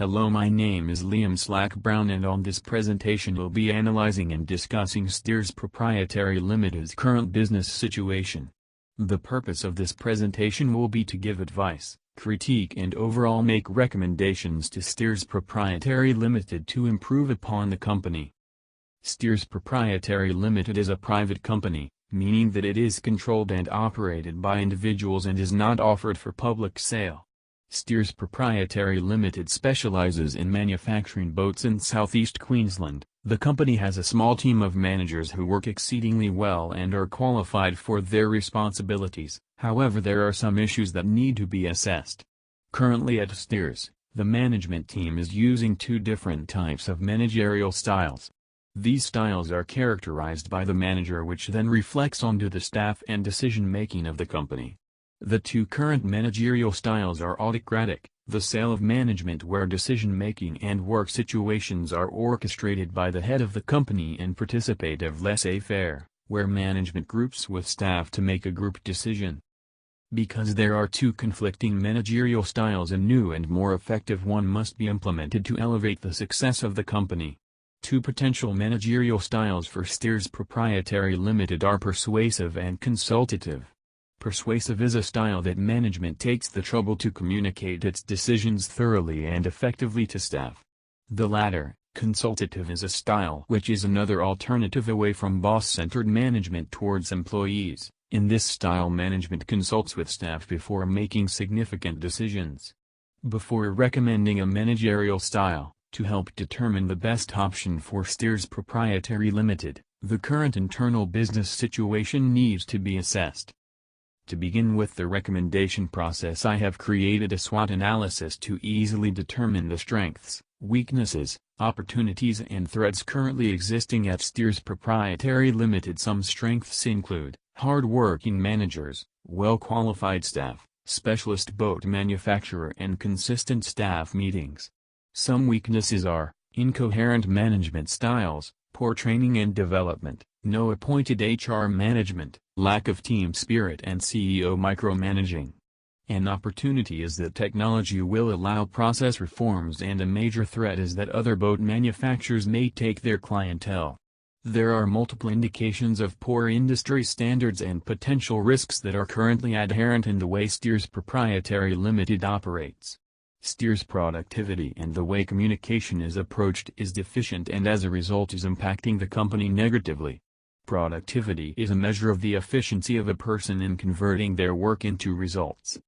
Hello, my name is Liam Slack Brown, and on this presentation we'll be analyzing and discussing Steers Proprietary Limited's current business situation. The purpose of this presentation will be to give advice, critique and overall make recommendations to Steers Proprietary Limited to improve upon the company. Steers Proprietary Limited is a private company, meaning that it is controlled and operated by individuals and is not offered for public sale. Steers Proprietary Limited specializes in manufacturing boats in southeast Queensland. The company has a small team of managers who work exceedingly well and are qualified for their responsibilities. However, there are some issues that need to be assessed. Currently at Steers, the management team is using two different types of managerial styles. These styles are characterized by the manager, which then reflects onto the staff and decision-making of the company. The two current managerial styles are autocratic, the style of management where decision-making and work situations are orchestrated by the head of the company, and participative laissez-faire, where management groups with staff to make a group decision. Because there are two conflicting managerial styles, a new and more effective one must be implemented to elevate the success of the company. Two potential managerial styles for Steers Proprietary Limited are persuasive and consultative. Persuasive is a style that management takes the trouble to communicate its decisions thoroughly and effectively to staff. The latter, consultative, is a style which is another alternative away from boss-centered management towards employees. In this style, management consults with staff before making significant decisions. Before recommending a managerial style, to help determine the best option for Steers Proprietary Limited, the current internal business situation needs to be assessed. To begin with the recommendation process, I have created a SWOT analysis to easily determine the strengths, weaknesses, opportunities and threats currently existing at Steers Proprietary Limited. Some strengths include hard-working managers, well-qualified staff, specialist boat manufacturer and consistent staff meetings. Some weaknesses are incoherent management styles, poor training and development, no appointed HR management, lack of team spirit and CEO micromanaging. An opportunity is that technology will allow process reforms, and a major threat is that other boat manufacturers may take their clientele. There are multiple indications of poor industry standards and potential risks that are currently inherent in the way Steers Proprietary Limited operates. Steers' productivity and the way communication is approached is deficient, and as a result is impacting the company negatively. Productivity is a measure of the efficiency of a person in converting their work into results.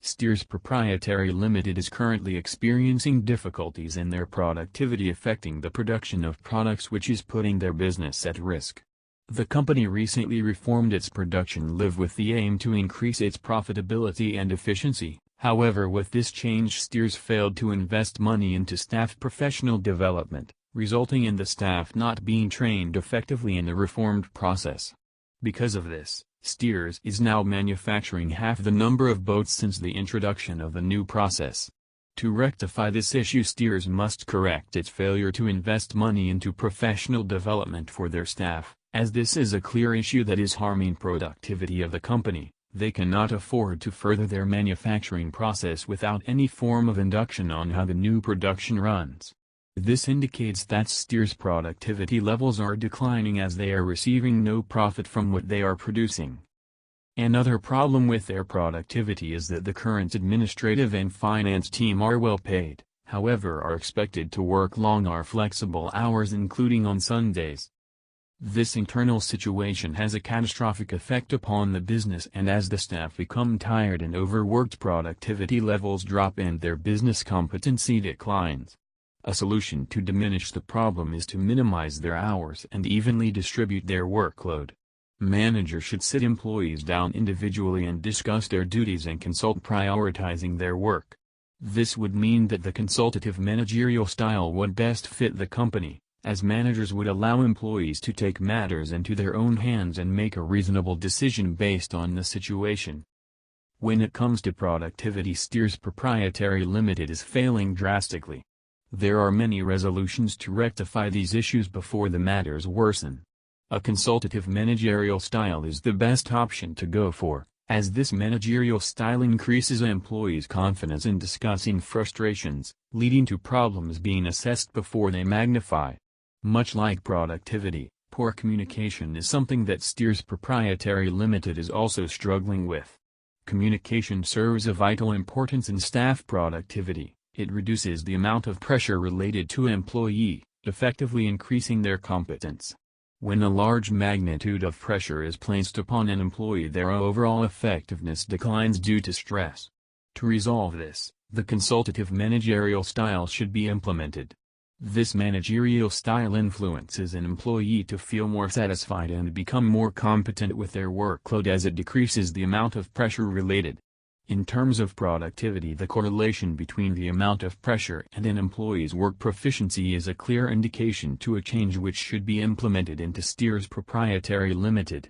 Steers Proprietary Limited is currently experiencing difficulties in their productivity, affecting the production of products, which is putting their business at risk. The company recently reformed its production line with the aim to increase its profitability and efficiency. However, with this change, Steers failed to invest money into staff professional development, resulting in the staff not being trained effectively in the reformed process. Because of this, Steers is now manufacturing half the number of boats since the introduction of the new process. To rectify this issue, Steers must correct its failure to invest money into professional development for their staff, as this is a clear issue that is harming productivity of the company. They cannot afford to further their manufacturing process without any form of induction on how the new production runs. This indicates that Steers' productivity levels are declining as they are receiving no profit from what they are producing. Another problem with their productivity is that the current administrative and finance team are well paid, however are expected to work long or flexible hours, including on Sundays. This internal situation has a catastrophic effect upon the business, and as the staff become tired and overworked, productivity levels drop and their business competency declines. A solution to diminish the problem is to minimize their hours and evenly distribute their workload. Managers should sit employees down individually and discuss their duties and consult, prioritizing their work. This would mean that the consultative managerial style would best fit the company, as managers would allow employees to take matters into their own hands and make a reasonable decision based on the situation. When it comes to productivity, Steers Proprietary Limited is failing drastically. There are many resolutions to rectify these issues before the matters worsen. A consultative managerial style is the best option to go for, as this managerial style increases employees' confidence in discussing frustrations, leading to problems being assessed before they magnify. Much like productivity, poor communication is something that Steers Proprietary Limited is also struggling with. Communication serves a vital importance in staff productivity. It reduces the amount of pressure related to an employee, effectively increasing their competence. When a large magnitude of pressure is placed upon an employee, their overall effectiveness declines due to stress. To resolve this, the consultative managerial style should be implemented. This managerial style influences an employee to feel more satisfied and become more competent with their workload as it decreases the amount of pressure related. In terms of productivity, the correlation between the amount of pressure and an employee's work proficiency is a clear indication to a change which should be implemented into Steers Proprietary Limited.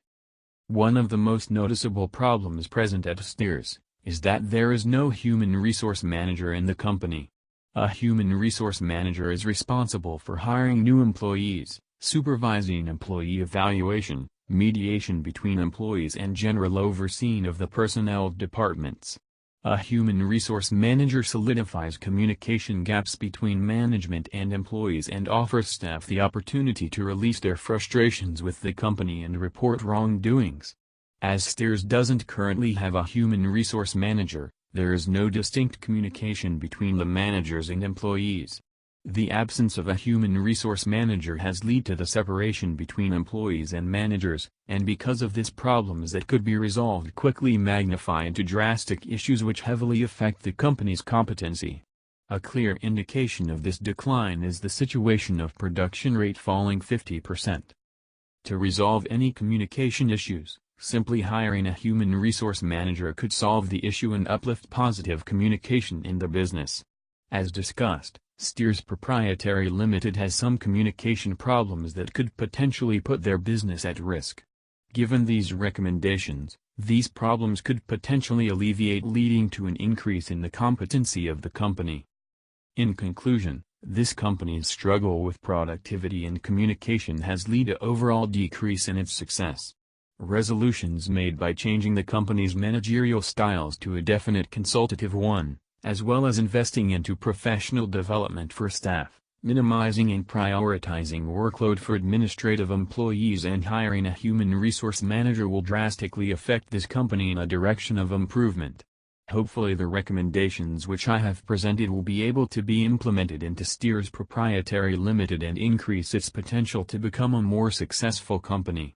One of the most noticeable problems present at Steers is that there is no human resource manager in the company. A human resource manager is responsible for hiring new employees, supervising employee evaluation, mediation between employees and general overseeing of the personnel departments. A human resource manager solidifies communication gaps between management and employees and offers staff the opportunity to release their frustrations with the company and report wrongdoings. As Steers doesn't currently have a human resource manager, there is no distinct communication between the managers and employees. The absence of a human resource manager has led to the separation between employees and managers, and because of this, problems that could be resolved quickly magnify into drastic issues which heavily affect the company's competency. A clear indication of this decline is the situation of production rate falling 50%. To resolve any communication issues, simply hiring a human resource manager could solve the issue and uplift positive communication in the business. As discussed, Steers Proprietary Limited has some communication problems that could potentially put their business at risk. Given these recommendations, these problems could potentially alleviate, leading to an increase in the competency of the company. In conclusion, this company's struggle with productivity and communication has led to overall decrease in its success. Resolutions made by changing the company's managerial styles to a definite consultative one, as well as investing into professional development for staff, minimizing and prioritizing workload for administrative employees and hiring a human resource manager will drastically affect this company in a direction of improvement. Hopefully the recommendations which I have presented will be able to be implemented into Steers Proprietary Limited and increase its potential to become a more successful company.